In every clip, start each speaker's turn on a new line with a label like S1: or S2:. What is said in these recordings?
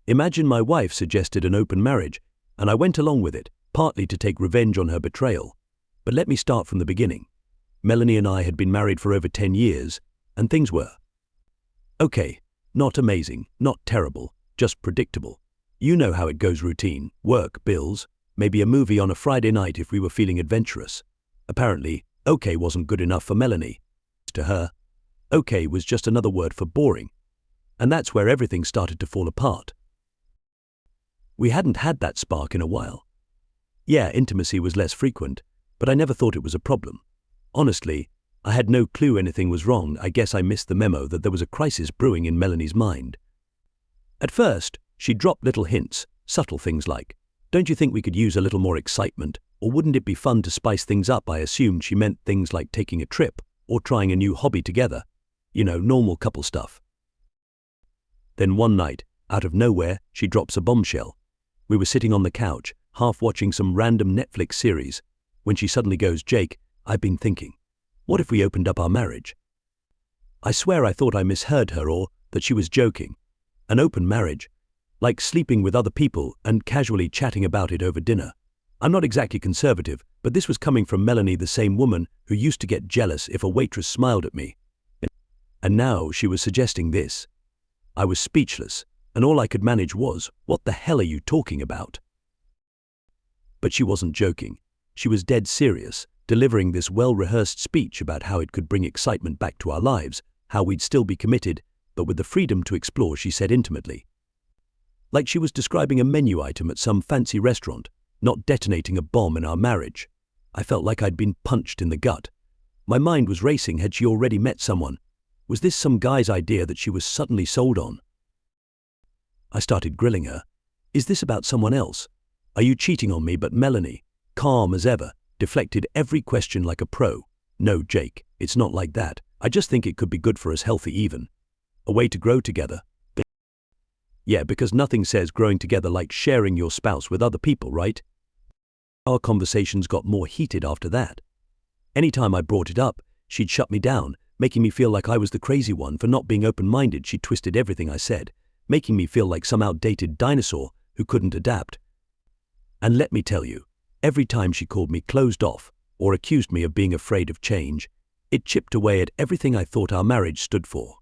S1: Imagine my wife suggested an open marriage, and I went along with it, partly to take revenge on her betrayal. But let me start from the beginning. Melanie and I had been married for over 10 years, and things were okay, not amazing, not terrible, just predictable. You know how it goes: routine, work, bills, maybe a movie on a Friday night if we were feeling adventurous. Apparently, okay wasn't good enough for Melanie. To her, okay was just another word for boring. And that's where everything started to fall apart. We hadn't had that spark in a while. Yeah, intimacy was less frequent, but I never thought it was a problem. Honestly, I had no clue anything was wrong. I guess I missed the memo that there was a crisis brewing in Melanie's mind. At first, she dropped little hints, subtle things like, "Don't you think we could use a little more excitement? Or wouldn't it be fun to spice things up?" I assumed she meant things like taking a trip or trying a new hobby together. You know, normal couple stuff. Then one night, out of nowhere, she drops a bombshell. We were sitting on the couch, half watching some random Netflix series, when she suddenly goes, "Jake, I've been thinking, what if we opened up our marriage?" I swear I thought I misheard her or that she was joking. An open marriage, like sleeping with other people and casually chatting about it over dinner. I'm not exactly conservative, but this was coming from Melanie, the same woman who used to get jealous if a waitress smiled at me. And now she was suggesting this. I was speechless, and all I could manage was, "What the hell are you talking about?" But she wasn't joking. She was dead serious, delivering this well-rehearsed speech about how it could bring excitement back to our lives, how we'd still be committed, but with the freedom to explore, she said intimately. Like she was describing a menu item at some fancy restaurant, not detonating a bomb in our marriage. I felt like I'd been punched in the gut. My mind was racing. Had she already met someone? Was this some guy's idea that she was suddenly sold on? I started grilling her. "Is this about someone else? Are you cheating on me?" But Melanie, calm as ever, deflected every question like a pro. "No, Jake, it's not like that. I just think it could be good for us, healthy even. A way to grow together." Yeah, because nothing says growing together like sharing your spouse with other people, right? Our conversations got more heated after that. Anytime I brought it up, she'd shut me down, making me feel like I was the crazy one for not being open-minded. She twisted everything I said, making me feel like some outdated dinosaur who couldn't adapt. And let me tell you, every time she called me closed off or accused me of being afraid of change, it chipped away at everything I thought our marriage stood for.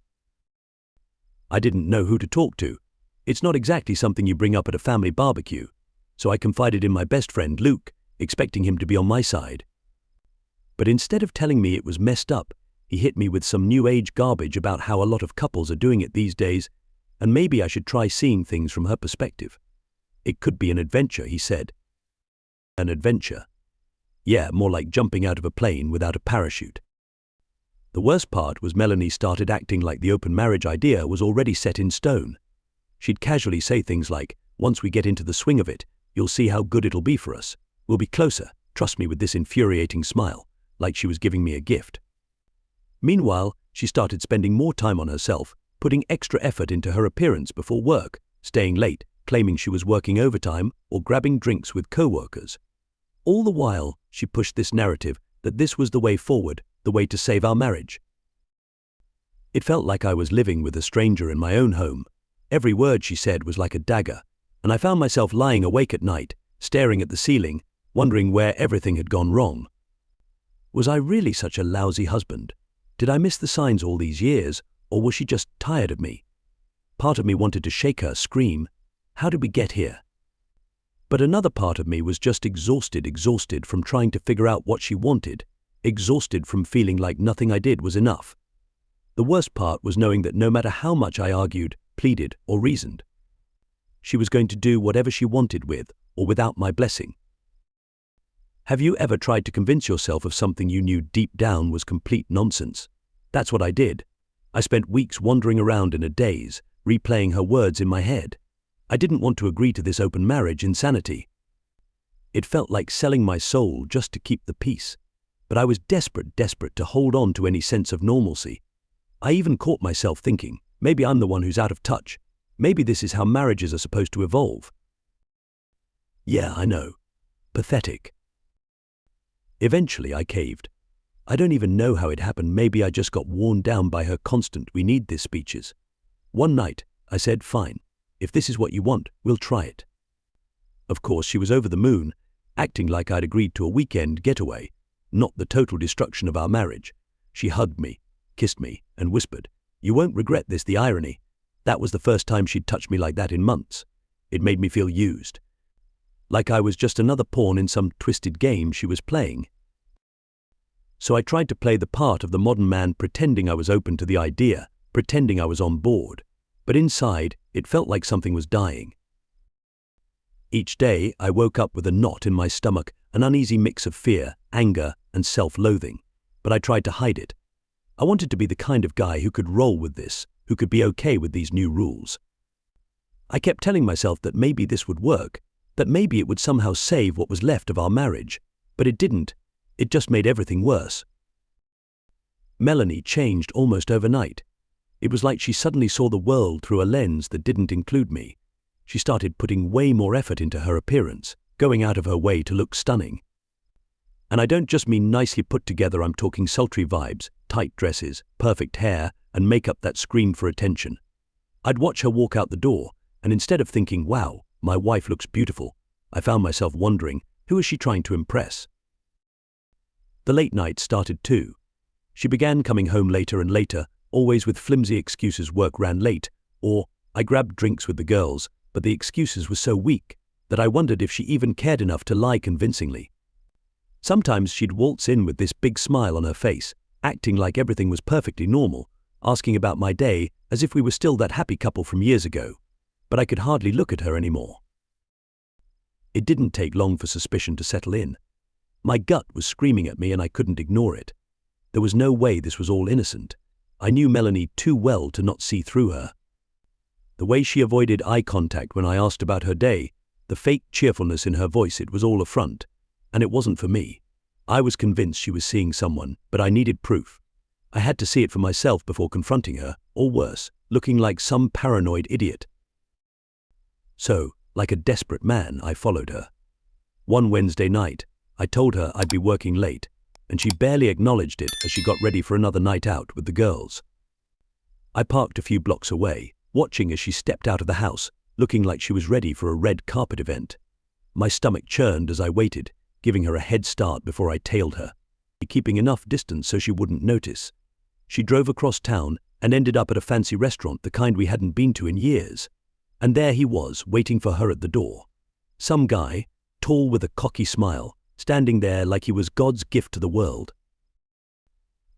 S1: I didn't know who to talk to. It's not exactly something you bring up at a family barbecue, so I confided in my best friend Luke, expecting him to be on my side. But instead of telling me it was messed up, he hit me with some new age garbage about how a lot of couples are doing it these days, and maybe I should try seeing things from her perspective. It could be an adventure, he said. An adventure? Yeah, more like jumping out of a plane without a parachute. The worst part was Melanie started acting like the open marriage idea was already set in stone. She'd casually say things like, "Once we get into the swing of it, you'll see how good it'll be for us. We'll be closer, trust me," with this infuriating smile, like she was giving me a gift. Meanwhile, she started spending more time on herself, putting extra effort into her appearance before work, staying late, claiming she was working overtime or grabbing drinks with co-workers. All the while, she pushed this narrative that this was the way forward, the way to save our marriage. It felt like I was living with a stranger in my own home. Every word she said was like a dagger, and I found myself lying awake at night, staring at the ceiling, wondering where everything had gone wrong. Was I really such a lousy husband? Did I miss the signs all these years, or was she just tired of me? Part of me wanted to shake her, scream, "How did we get here?" But another part of me was just exhausted from trying to figure out what she wanted, exhausted from feeling like nothing I did was enough. The worst part was knowing that no matter how much I argued, pleaded, or reasoned, she was going to do whatever she wanted with or without my blessing. Have you ever tried to convince yourself of something you knew deep down was complete nonsense? That's what I did. I spent weeks wandering around in a daze, replaying her words in my head. I didn't want to agree to this open marriage insanity. It felt like selling my soul just to keep the peace. But I was desperate to hold on to any sense of normalcy. I even caught myself thinking, maybe I'm the one who's out of touch. Maybe this is how marriages are supposed to evolve. Yeah, I know. Pathetic. Eventually, I caved. I don't even know how it happened. Maybe I just got worn down by her constant "we need this" speeches. One night, I said, "Fine. If this is what you want, we'll try it." Of course, she was over the moon, acting like I'd agreed to a weekend getaway, not the total destruction of our marriage. She hugged me, kissed me, and whispered, "You won't regret this." The irony. That was the first time she'd touched me like that in months. It made me feel used. Like I was just another pawn in some twisted game she was playing. So I tried to play the part of the modern man, pretending I was open to the idea, pretending I was on board. But inside, it felt like something was dying. Each day, I woke up with a knot in my stomach, an uneasy mix of fear, anger, and self-loathing. But I tried to hide it. I wanted to be the kind of guy who could roll with this, who could be okay with these new rules. I kept telling myself that maybe this would work, that maybe it would somehow save what was left of our marriage. But it didn't. It just made everything worse. Melanie changed almost overnight. It was like she suddenly saw the world through a lens that didn't include me. She started putting way more effort into her appearance, going out of her way to look stunning. And I don't just mean nicely put together, I'm talking sultry vibes, tight dresses, perfect hair, and makeup that screamed for attention. I'd watch her walk out the door, and instead of thinking, "Wow, my wife looks beautiful," I found myself wondering, who is she trying to impress? The late nights started too. She began coming home later and later, always with flimsy excuses. Work ran late, or I grabbed drinks with the girls, but the excuses were so weak that I wondered if she even cared enough to lie convincingly. Sometimes she'd waltz in with this big smile on her face, acting like everything was perfectly normal, asking about my day as if we were still that happy couple from years ago. But I could hardly look at her anymore. It didn't take long for suspicion to settle in. My gut was screaming at me and I couldn't ignore it. There was no way this was all innocent. I knew Melanie too well to not see through her. The way she avoided eye contact when I asked about her day, the fake cheerfulness in her voice, it was all a front. And it wasn't for me. I was convinced she was seeing someone, but I needed proof. I had to see it for myself before confronting her, or worse, looking like some paranoid idiot. So, like a desperate man, I followed her. One Wednesday night, I told her I'd be working late, and she barely acknowledged it as she got ready for another night out with the girls. I parked a few blocks away, watching as she stepped out of the house, looking like she was ready for a red carpet event. My stomach churned as I waited, giving her a head start before I tailed her, keeping enough distance so she wouldn't notice. She drove across town and ended up at a fancy restaurant, the kind we hadn't been to in years. And there he was, waiting for her at the door. Some guy, tall with a cocky smile, standing there like he was God's gift to the world.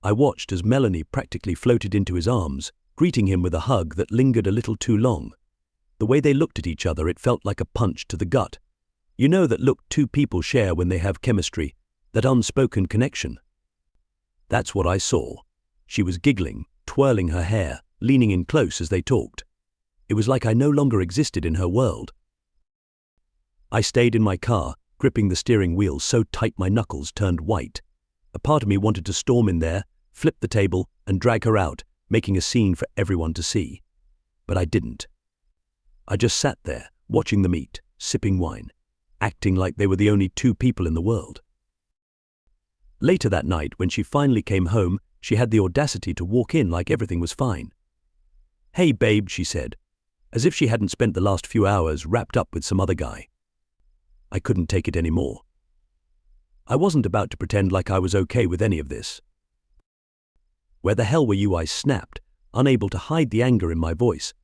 S1: I watched as Melanie practically floated into his arms, greeting him with a hug that lingered a little too long. The way they looked at each other, it felt like a punch to the gut. You know that look two people share when they have chemistry, that unspoken connection. That's what I saw. She was giggling, twirling her hair, leaning in close as they talked. It was like I no longer existed in her world. I stayed in my car, gripping the steering wheel so tight my knuckles turned white. A part of me wanted to storm in there, flip the table, and drag her out, making a scene for everyone to see. But I didn't. I just sat there, watching them eat, sipping wine, acting like they were the only two people in the world. Later that night, when she finally came home, she had the audacity to walk in like everything was fine. "Hey babe," she said, as if she hadn't spent the last few hours wrapped up with some other guy. I couldn't take it anymore. I wasn't about to pretend like I was okay with any of this. "Where the hell were you?" I snapped, unable to hide the anger in my voice.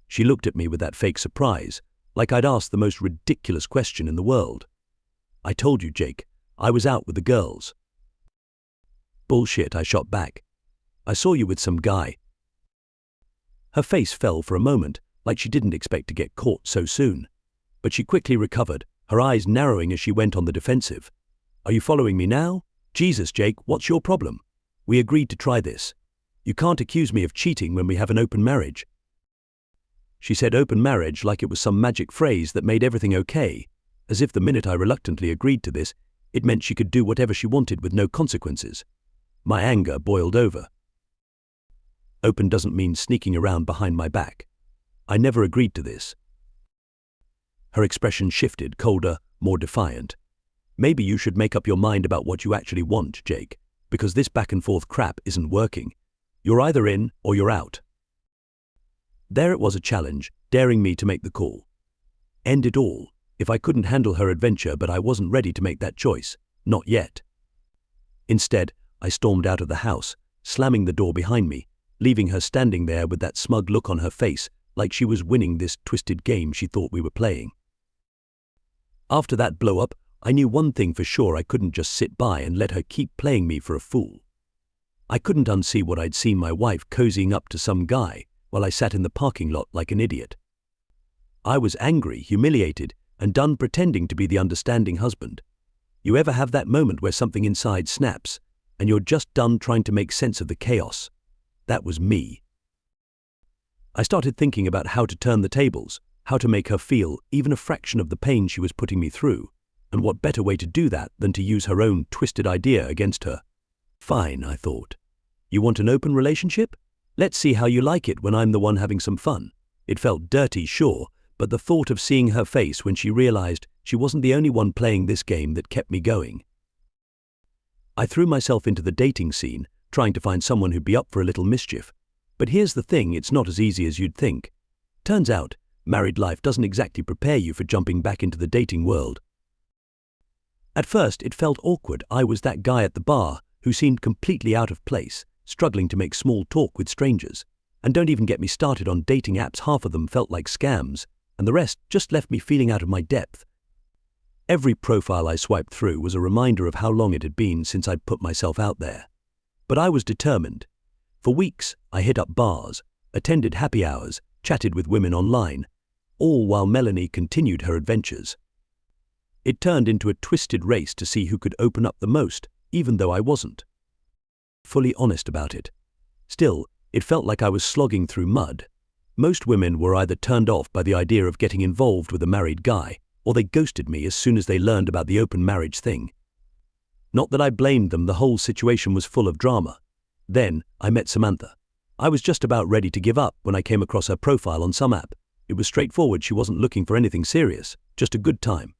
S1: She looked at me with that fake surprise, like I'd asked the most ridiculous question in the world. "I told you, Jake, I was out with the girls." "Bullshit," I shot back. "I saw you with some guy." Her face fell for a moment, like she didn't expect to get caught so soon. But she quickly recovered, her eyes narrowing as she went on the defensive. "Are you following me now? Jesus, Jake, what's your problem? We agreed to try this. You can't accuse me of cheating when we have an open marriage." She said open marriage like it was some magic phrase that made everything okay, as if the minute I reluctantly agreed to this, it meant she could do whatever she wanted with no consequences. My anger boiled over. Open doesn't mean sneaking around behind my back. I never agreed to this. Her expression shifted, colder, more defiant. "Maybe you should make up your mind about what you actually want, Jake, because this back and forth crap isn't working. You're either in or you're out." There it was, a challenge, daring me to make the call. End it all, if I couldn't handle her adventure, but I wasn't ready to make that choice. Not yet. Instead, I stormed out of the house, slamming the door behind me, leaving her standing there with that smug look on her face, like she was winning this twisted game she thought we were playing. After that blow-up, I knew one thing for sure: I couldn't just sit by and let her keep playing me for a fool. I couldn't unsee what I'd seen my wife cozying up to some guy while I sat in the parking lot like an idiot. I was angry, humiliated, and done pretending to be the understanding husband. You ever have that moment where something inside snaps, and you're just done trying to make sense of the chaos? That was me. I started thinking about how to turn the tables, how to make her feel even a fraction of the pain she was putting me through, and what better way to do that than to use her own twisted idea against her. Fine, I thought. You want an open relationship? Let's see how you like it when I'm the one having some fun. It felt dirty, sure, but the thought of seeing her face when she realized she wasn't the only one playing this game that kept me going. I threw myself into the dating scene, trying to find someone who'd be up for a little mischief. But here's the thing, it's not as easy as you'd think. Turns out, married life doesn't exactly prepare you for jumping back into the dating world. At first, it felt awkward. I was that guy at the bar who seemed completely out of place, struggling to make small talk with strangers. And don't even get me started on dating apps. Half of them felt like scams, and the rest just left me feeling out of my depth. Every profile I swiped through was a reminder of how long it had been since I'd put myself out there. But I was determined. For weeks, I hit up bars, attended happy hours, chatted with women online, all while Melanie continued her adventures. It turned into a twisted race to see who could open up the most, even though I wasn't fully honest about it. Still, it felt like I was slogging through mud. Most women were either turned off by the idea of getting involved with a married guy, or they ghosted me as soon as they learned about the open marriage thing. Not that I blamed them, the whole situation was full of drama. Then, I met Samantha. I was just about ready to give up when I came across her profile on some app. It was straightforward. She wasn't looking for anything serious, just a good time.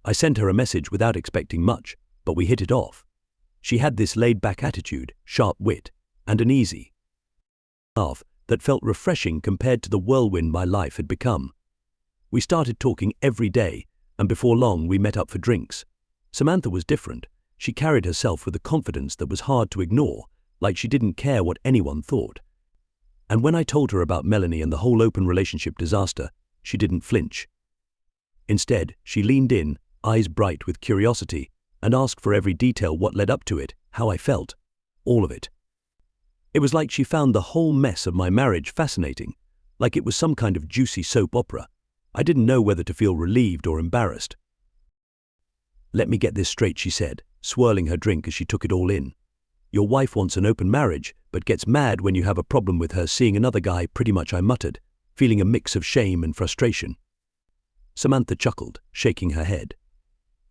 S1: I sent her a message without expecting much, but we hit it off. She had this laid-back attitude, sharp wit, and an easy laugh that felt refreshing compared to the whirlwind my life had become. We started talking every day, and before long we met up for drinks. Samantha was different. She carried herself with a confidence that was hard to ignore, like she didn't care what anyone thought. And when I told her about Melanie and the whole open relationship disaster, she didn't flinch. Instead, she leaned in, eyes bright with curiosity, and asked for every detail: what led up to it, how I felt, all of it. It was like she found the whole mess of my marriage fascinating, like it was some kind of juicy soap opera. I didn't know whether to feel relieved or embarrassed. "Let me get this straight," she said, swirling her drink as she took it all in. "Your wife wants an open marriage, but gets mad when you have a problem with her seeing another guy." "Pretty much," I muttered, feeling a mix of shame and frustration. Samantha chuckled, shaking her head.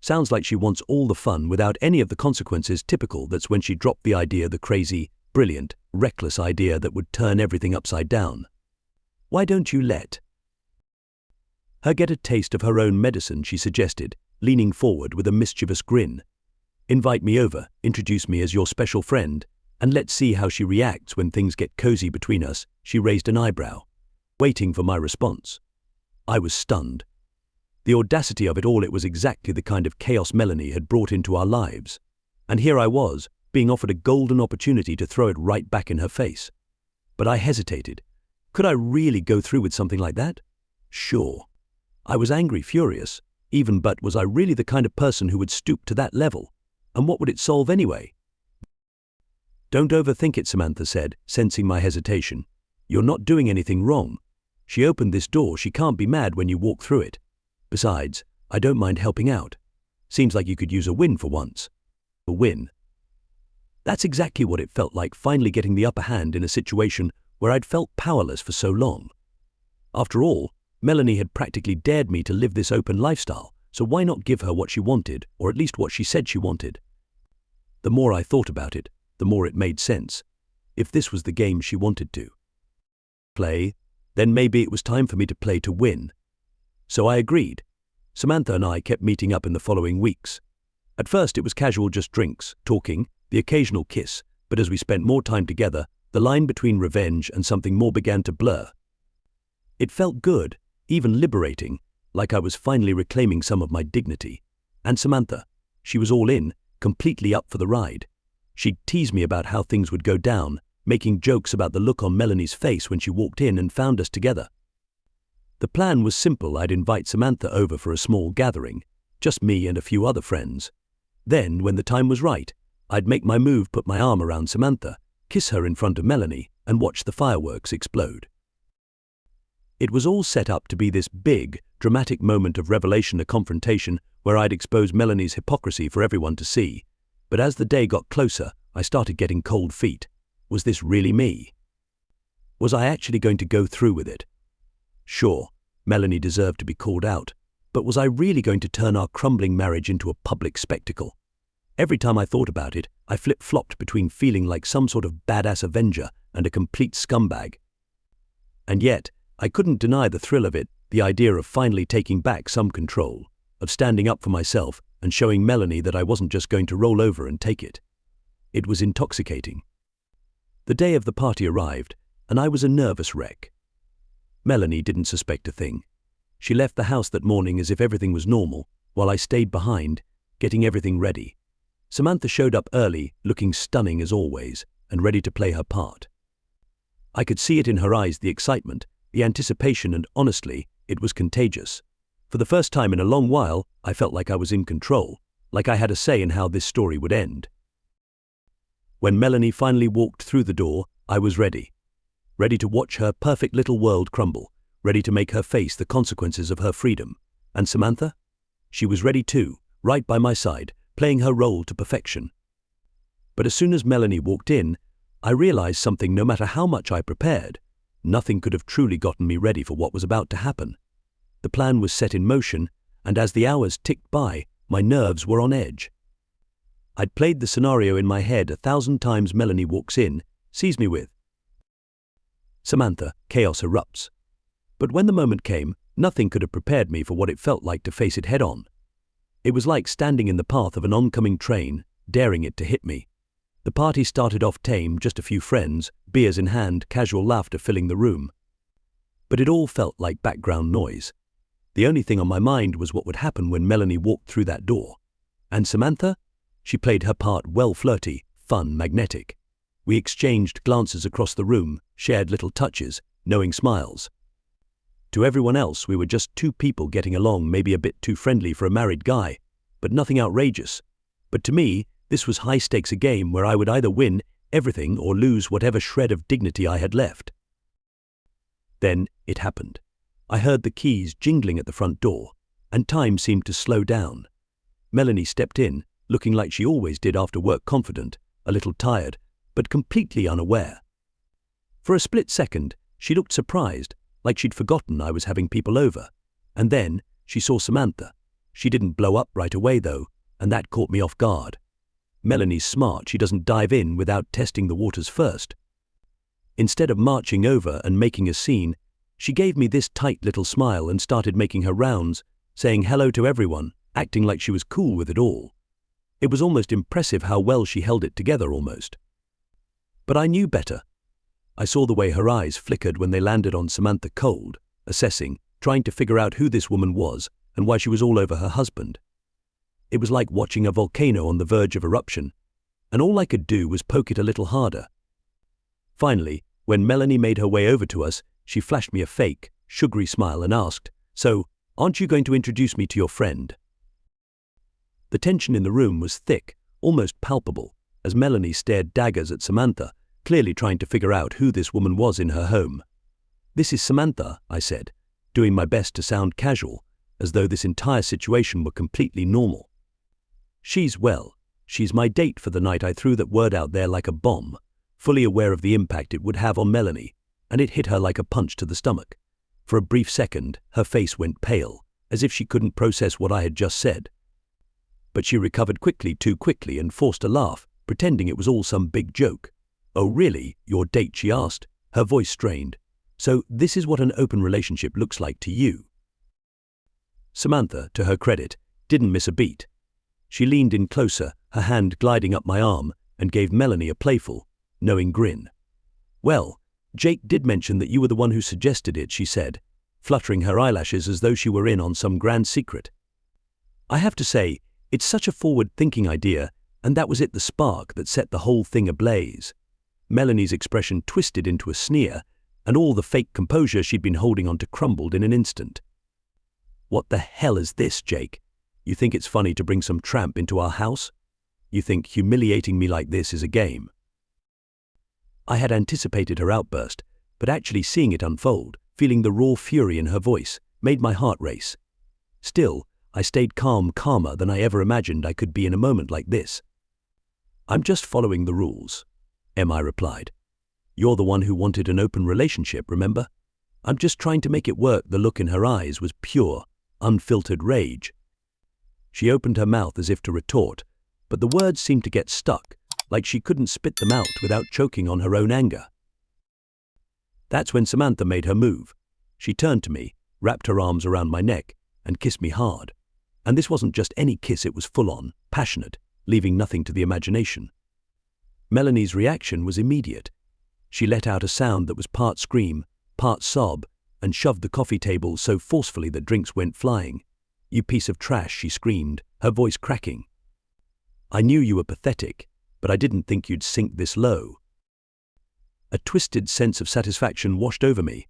S1: "Sounds like she wants all the fun without any of the consequences." Typical. That's when she dropped the idea, the crazy, brilliant, reckless idea that would turn everything upside down. "Why don't you let her get a taste of her own medicine?" she suggested, leaning forward with a mischievous grin. "Invite me over, introduce me as your special friend, and let's see how she reacts when things get cozy between us." She raised an eyebrow, waiting for my response. I was stunned. The audacity of it all. It was exactly the kind of chaos Melanie had brought into our lives. And here I was, being offered a golden opportunity to throw it right back in her face. But I hesitated. Could I really go through with something like that? Sure. I was angry, furious, even, but was I really the kind of person who would stoop to that level? And what would it solve anyway? "Don't overthink it," Samantha said, sensing my hesitation. "You're not doing anything wrong. She opened this door. She can't be mad when you walk through it. Besides, I don't mind helping out. Seems like you could use a win for once." A win. That's exactly what it felt like, finally getting the upper hand in a situation where I'd felt powerless for so long. After all, Melanie had practically dared me to live this open lifestyle, so why not give her what she wanted, or at least what she said she wanted? The more I thought about it, the more it made sense. If this was the game she wanted to play, then maybe it was time for me to play to win. So I agreed. Samantha and I kept meeting up in the following weeks. At first it was casual, just drinks, talking, the occasional kiss, but as we spent more time together, the line between revenge and something more began to blur. It felt good, even liberating, like I was finally reclaiming some of my dignity. And Samantha, she was all in, completely up for the ride. She'd tease me about how things would go down, making jokes about the look on Melanie's face when she walked in and found us together. The plan was simple. I'd invite Samantha over for a small gathering, just me and a few other friends. Then, when the time was right, I'd make my move, put my arm around Samantha, kiss her in front of Melanie, and watch the fireworks explode. It was all set up to be this big, dramatic moment of revelation, a confrontation where I'd expose Melanie's hypocrisy for everyone to see. But as the day got closer, I started getting cold feet. Was this really me? Was I actually going to go through with it? Sure, Melanie deserved to be called out, but was I really going to turn our crumbling marriage into a public spectacle? Every time I thought about it, I flip-flopped between feeling like some sort of badass avenger and a complete scumbag. And yet, I couldn't deny the thrill of it, the idea of finally taking back some control, of standing up for myself and showing Melanie that I wasn't just going to roll over and take it. It was intoxicating. The day of the party arrived, and I was a nervous wreck. Melanie didn't suspect a thing. She left the house that morning as if everything was normal, while I stayed behind, getting everything ready. Samantha showed up early, looking stunning as always, and ready to play her part. I could see it in her eyes, the excitement, the anticipation, and honestly, it was contagious. For the first time in a long while, I felt like I was in control, like I had a say in how this story would end. When Melanie finally walked through the door, I was ready. Ready to watch her perfect little world crumble, ready to make her face the consequences of her freedom. And Samantha? She was ready too, right by my side, playing her role to perfection. But as soon as Melanie walked in, I realized something. No matter how much I prepared, nothing could have truly gotten me ready for what was about to happen. The plan was set in motion, and as the hours ticked by, my nerves were on edge. I'd played the scenario in my head 1,000 times. Melanie walks in, sees me with Samantha, chaos erupts. But when the moment came, nothing could have prepared me for what it felt like to face it head on. It was like standing in the path of an oncoming train, daring it to hit me. The party started off tame, just a few friends, beers in hand, casual laughter filling the room. But it all felt like background noise. The only thing on my mind was what would happen when Melanie walked through that door. And Samantha? She played her part well, flirty, fun, magnetic. We exchanged glances across the room, shared little touches, knowing smiles. To everyone else, we were just two people getting along, maybe a bit too friendly for a married guy, but nothing outrageous. But to me, this was high stakes, a game where I would either win everything or lose whatever shred of dignity I had left. Then it happened. I heard the keys jingling at the front door, and time seemed to slow down. Melanie stepped in, looking like she always did after work, confident, a little tired, but completely unaware. For a split second, she looked surprised, like she'd forgotten I was having people over. And then she saw Samantha. She didn't blow up right away though, and that caught me off guard. Melanie's smart. She doesn't dive in without testing the waters first. Instead of marching over and making a scene, she gave me this tight little smile and started making her rounds, saying hello to everyone, acting like she was cool with it all. It was almost impressive how well she held it together almost. But I knew better. I saw the way her eyes flickered when they landed on Samantha, cold, assessing, trying to figure out who this woman was and why she was all over her husband. It was like watching a volcano on the verge of eruption, and all I could do was poke it a little harder. Finally, when Melanie made her way over to us, she flashed me a fake, sugary smile and asked, "So, aren't you going to introduce me to your friend?" The tension in the room was thick, almost palpable, as Melanie stared daggers at Samantha, clearly trying to figure out who this woman was in her home. "This is Samantha," I said, doing my best to sound casual, as though this entire situation were completely normal. She's my date for the night." I threw that word out there like a bomb, fully aware of the impact it would have on Melanie, and it hit her like a punch to the stomach. For a brief second, her face went pale, as if she couldn't process what I had just said. But she recovered quickly, too quickly, and forced a laugh, pretending it was all some big joke. "Oh really, your date?" she asked, her voice strained. "So this is what an open relationship looks like to you?" Samantha, to her credit, didn't miss a beat. She leaned in closer, her hand gliding up my arm, and gave Melanie a playful, knowing grin. "Well, Jake did mention that you were the one who suggested it," she said, fluttering her eyelashes as though she were in on some grand secret. I have to say, it's such a forward-thinking idea, and that was the spark that set the whole thing ablaze. Melanie's expression twisted into a sneer, and all the fake composure she'd been holding on to crumbled in an instant. "What the hell is this, Jake? You think it's funny to bring some tramp into our house? You think humiliating me like this is a game?" I had anticipated her outburst, but actually seeing it unfold, feeling the raw fury in her voice, made my heart race. Still, I stayed calmer than I ever imagined I could be in a moment like this. "I'm just following the rules," M.I. replied. "You're the one who wanted an open relationship, remember? I'm just trying to make it work." The look in her eyes was pure, unfiltered rage. She opened her mouth as if to retort, but the words seemed to get stuck, like she couldn't spit them out without choking on her own anger. That's when Samantha made her move. She turned to me, wrapped her arms around my neck, and kissed me hard. And this wasn't just any kiss, it was full-on, passionate, leaving nothing to the imagination. Melanie's reaction was immediate. She let out a sound that was part scream, part sob, and shoved the coffee table so forcefully that drinks went flying. "You piece of trash," she screamed, her voice cracking. "I knew you were pathetic, but I didn't think you'd sink this low." A twisted sense of satisfaction washed over me.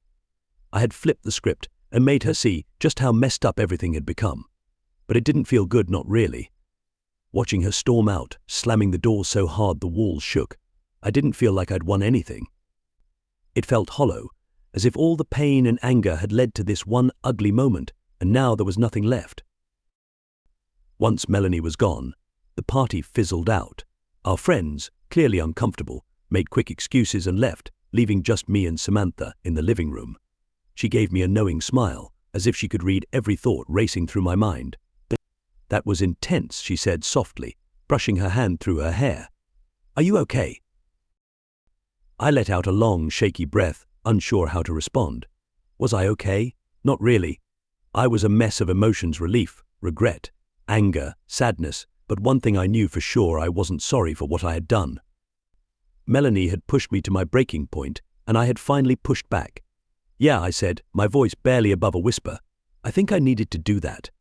S1: I had flipped the script and made her see just how messed up everything had become. But it didn't feel good, not really. Watching her storm out, slamming the door so hard the walls shook, I didn't feel like I'd won anything. It felt hollow, as if all the pain and anger had led to this one ugly moment, and now there was nothing left. Once Melanie was gone, the party fizzled out. Our friends, clearly uncomfortable, made quick excuses and left, leaving just me and Samantha in the living room. She gave me a knowing smile, as if she could read every thought racing through my mind. "That was intense," she said softly, brushing her hand through her hair. "Are you okay?" I let out a long, shaky breath, unsure how to respond. Was I okay? Not really. I was a mess of emotions: relief, regret, anger, sadness, but one thing I knew for sure: I wasn't sorry for what I had done. Melanie had pushed me to my breaking point, and I had finally pushed back. "Yeah," I said, my voice barely above a whisper. "I think I needed to do that."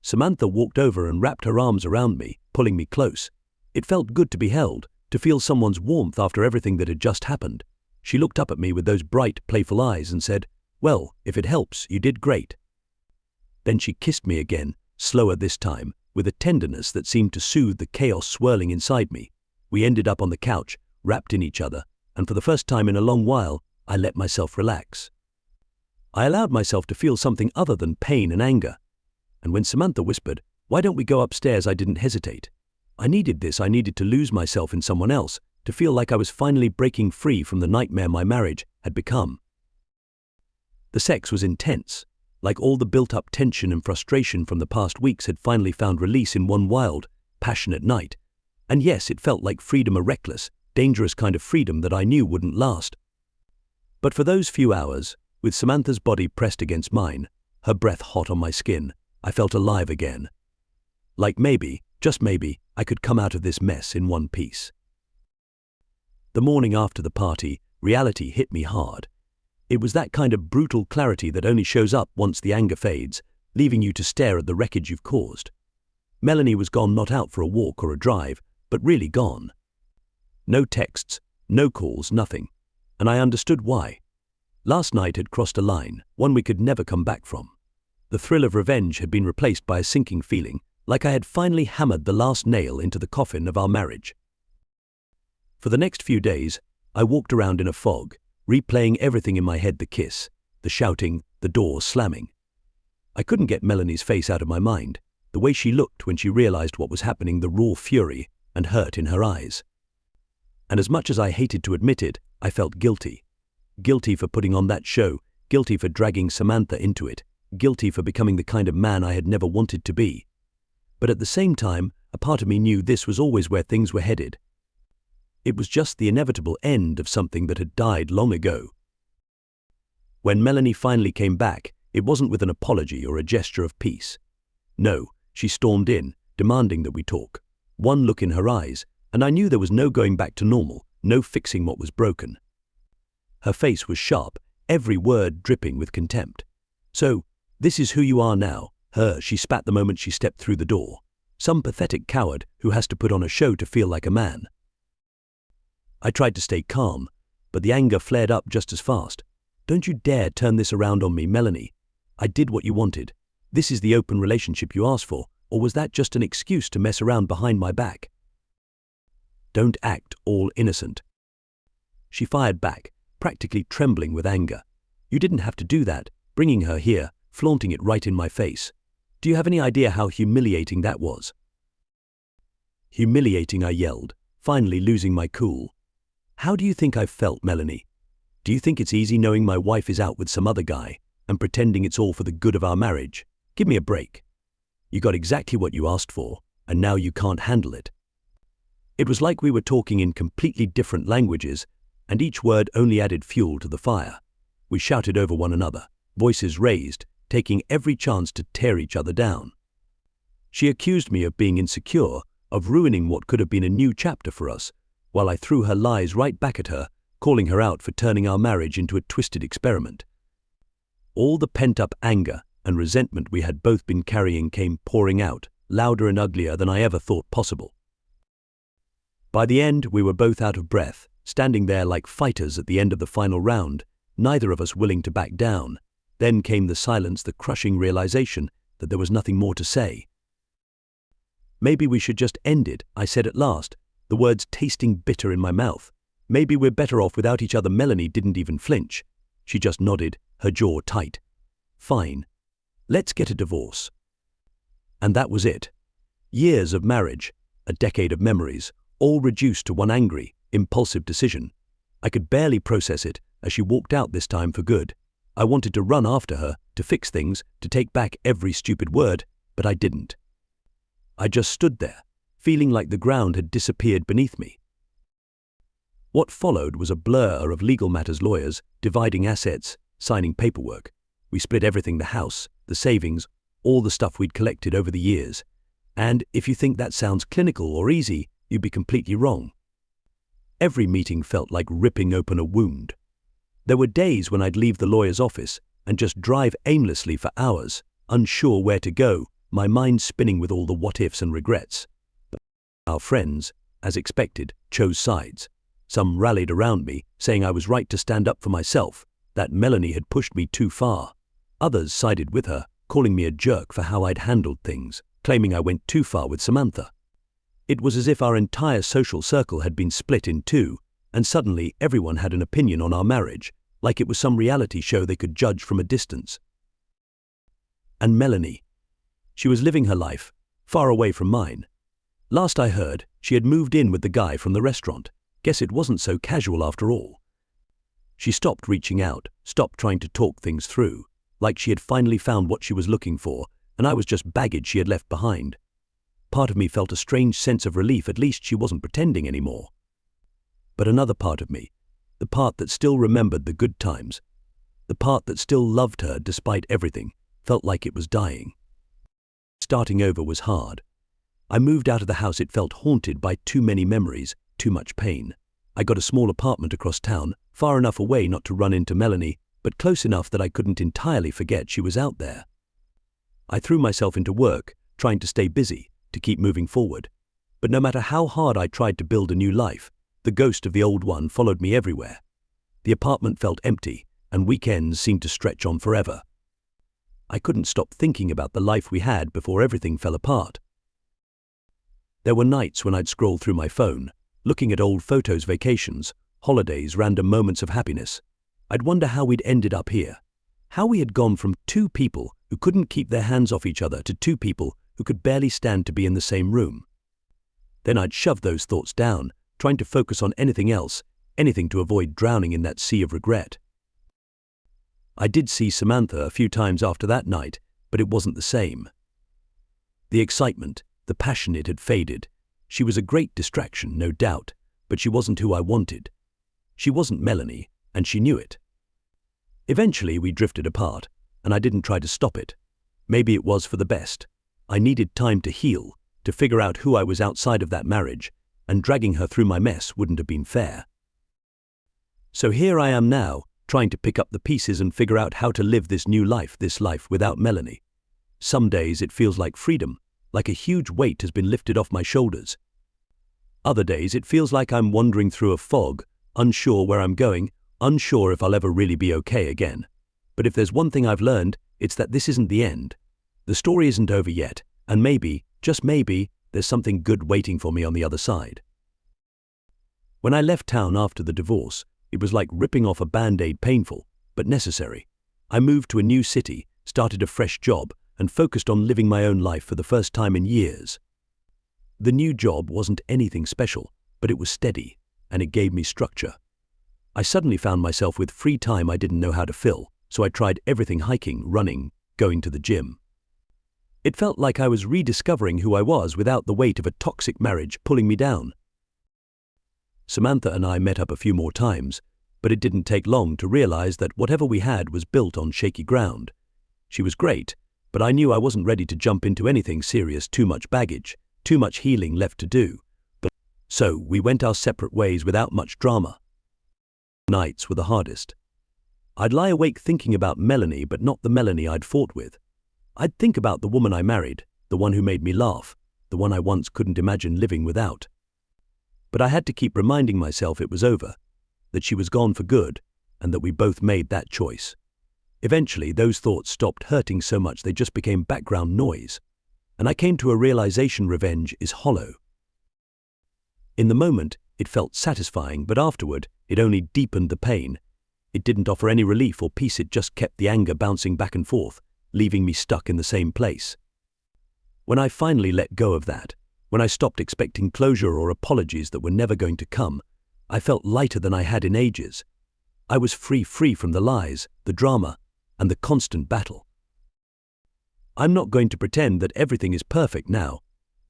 S1: Samantha walked over and wrapped her arms around me, pulling me close. It felt good to be held, to feel someone's warmth after everything that had just happened. She looked up at me with those bright, playful eyes and said, "Well, if it helps, you did great." Then she kissed me again, slower this time, with a tenderness that seemed to soothe the chaos swirling inside me. We ended up on the couch, wrapped in each other, and for the first time in a long while, I let myself relax. I allowed myself to feel something other than pain and anger. And when Samantha whispered, "Why don't we go upstairs?" I didn't hesitate. I needed this. I needed to lose myself in someone else, to feel like I was finally breaking free from the nightmare my marriage had become. The sex was intense, like all the built-up tension and frustration from the past weeks had finally found release in one wild, passionate night. And yes, it felt like freedom, a reckless, dangerous kind of freedom that I knew wouldn't last. But for those few hours, with Samantha's body pressed against mine, her breath hot on my skin, I felt alive again. Like maybe, just maybe, I could come out of this mess in one piece. The morning after the party, reality hit me hard. It was that kind of brutal clarity that only shows up once the anger fades, leaving you to stare at the wreckage you've caused. Melanie was gone, not out for a walk or a drive, but really gone. No texts, no calls, nothing. And I understood why. Last night had crossed a line, one we could never come back from. The thrill of revenge had been replaced by a sinking feeling, like I had finally hammered the last nail into the coffin of our marriage. For the next few days, I walked around in a fog, replaying everything in my head: the kiss, the shouting, the door slamming. I couldn't get Melanie's face out of my mind, the way she looked when she realized what was happening, the raw fury and hurt in her eyes. And as much as I hated to admit it, I felt guilty. Guilty for putting on that show, guilty for dragging Samantha into it, guilty for becoming the kind of man I had never wanted to be. But at the same time, a part of me knew this was always where things were headed. It was just the inevitable end of something that had died long ago. When Melanie finally came back, it wasn't with an apology or a gesture of peace. No, she stormed in, demanding that we talk. One look in her eyes, and I knew there was no going back to normal, no fixing what was broken. Her face was sharp, every word dripping with contempt. "So, this is who you are now," she spat the moment she stepped through the door. "Some pathetic coward who has to put on a show to feel like a man." I tried to stay calm, but the anger flared up just as fast. "Don't you dare turn this around on me, Melanie. I did what you wanted. This is the open relationship you asked for, or was that just an excuse to mess around behind my back? Don't act all innocent." She fired back, practically trembling with anger. "You didn't have to do that, bringing her here, flaunting it right in my face. Do you have any idea how humiliating that was?" "Humiliating," I yelled, finally losing my cool. "How do you think I've felt, Melanie? Do you think it's easy knowing my wife is out with some other guy and pretending it's all for the good of our marriage? Give me a break. You got exactly what you asked for, and now you can't handle it." It was like we were talking in completely different languages, and each word only added fuel to the fire. We shouted over one another, voices raised, taking every chance to tear each other down. She accused me of being insecure, of ruining what could have been a new chapter for us, while I threw her lies right back at her, calling her out for turning our marriage into a twisted experiment. All the pent-up anger and resentment we had both been carrying came pouring out, louder and uglier than I ever thought possible. By the end, we were both out of breath, standing there like fighters at the end of the final round, neither of us willing to back down. Then came the silence, the crushing realization that there was nothing more to say. "Maybe we should just end it," I said at last, the words tasting bitter in my mouth. "Maybe we're better off without each other." Melanie didn't even flinch. She just nodded, her jaw tight. "Fine. Let's get a divorce." And that was it. Years of marriage, a decade of memories, all reduced to one angry, impulsive decision. I could barely process it as she walked out this time for good. I wanted to run after her, to fix things, to take back every stupid word, but I didn't. I just stood there, feeling like the ground had disappeared beneath me. What followed was a blur of legal matters, lawyers, dividing assets, signing paperwork. We split everything, the house, the savings, all the stuff we'd collected over the years. And if you think that sounds clinical or easy, you'd be completely wrong. Every meeting felt like ripping open a wound. There were days when I'd leave the lawyer's office and just drive aimlessly for hours, unsure where to go, my mind spinning with all the what-ifs and regrets. But our friends, as expected, chose sides. Some rallied around me, saying I was right to stand up for myself, that Melanie had pushed me too far. Others sided with her, calling me a jerk for how I'd handled things, claiming I went too far with Samantha. It was as if our entire social circle had been split in two, and suddenly everyone had an opinion on our marriage, like it was some reality show they could judge from a distance. And Melanie. She was living her life, far away from mine. Last I heard, she had moved in with the guy from the restaurant. Guess it wasn't so casual after all. She stopped reaching out, stopped trying to talk things through, like she had finally found what she was looking for, and I was just baggage she had left behind. Part of me felt a strange sense of relief, at least she wasn't pretending anymore. But another part of me, the part that still remembered the good times, the part that still loved her despite everything, felt like it was dying. Starting over was hard. I moved out of the house. It felt haunted by too many memories, too much pain. I got a small apartment across town, far enough away not to run into Melanie, but close enough that I couldn't entirely forget she was out there. I threw myself into work, trying to stay busy, to keep moving forward. But no matter how hard I tried to build a new life, the ghost of the old one followed me everywhere. The apartment felt empty, and weekends seemed to stretch on forever. I couldn't stop thinking about the life we had before everything fell apart. There were nights when I'd scroll through my phone, looking at old photos, vacations, holidays, random moments of happiness. I'd wonder how we'd ended up here. How we had gone from two people who couldn't keep their hands off each other to two people who could barely stand to be in the same room. Then I'd shove those thoughts down, trying to focus on anything else, anything to avoid drowning in that sea of regret. I did see Samantha a few times after that night, but it wasn't the same. The excitement, the passion, it had faded. She was a great distraction, no doubt, but she wasn't who I wanted. She wasn't Melanie, and she knew it. Eventually we drifted apart, and I didn't try to stop it. Maybe it was for the best. I needed time to heal, to figure out who I was outside of that marriage, and dragging her through my mess wouldn't have been fair. So here I am now, trying to pick up the pieces and figure out how to live this life without Melanie. Some days it feels like freedom, like a huge weight has been lifted off my shoulders. Other days it feels like I'm wandering through a fog, unsure where I'm going, unsure if I'll ever really be okay again. But if there's one thing I've learned, it's that this isn't the end. The story isn't over yet, and maybe, just maybe, there's something good waiting for me on the other side. When I left town after the divorce, it was like ripping off a band-aid, painful, but necessary. I moved to a new city, started a fresh job, and focused on living my own life for the first time in years. The new job wasn't anything special, but it was steady, and it gave me structure. I suddenly found myself with free time I didn't know how to fill, so I tried everything: hiking, running, going to the gym. It felt like I was rediscovering who I was without the weight of a toxic marriage pulling me down. Samantha and I met up a few more times, but it didn't take long to realize that whatever we had was built on shaky ground. She was great, but I knew I wasn't ready to jump into anything serious, too much baggage, too much healing left to do. So we went our separate ways without much drama. Nights were the hardest. I'd lie awake thinking about Melanie, but not the Melanie I'd fought with. I'd think about the woman I married, the one who made me laugh, the one I once couldn't imagine living without. But I had to keep reminding myself it was over, that she was gone for good, and that we both made that choice. Eventually, those thoughts stopped hurting so much they just became background noise, and I came to a realization: revenge is hollow. In the moment, it felt satisfying, but afterward, it only deepened the pain. It didn't offer any relief or peace, it just kept the anger bouncing back and forth, leaving me stuck in the same place. When I finally let go of that, when I stopped expecting closure or apologies that were never going to come, I felt lighter than I had in ages. I was free from the lies, the drama, and the constant battle. I'm not going to pretend that everything is perfect now.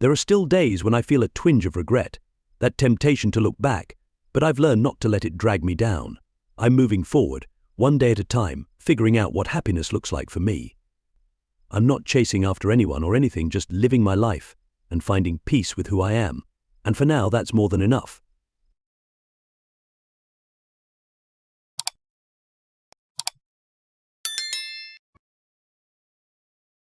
S1: There are still days when I feel a twinge of regret, that temptation to look back, but I've learned not to let it drag me down. I'm moving forward, one day at a time, figuring out what happiness looks like for me. I'm not chasing after anyone or anything, just living my life and finding peace with who I am. And for now, that's more than enough.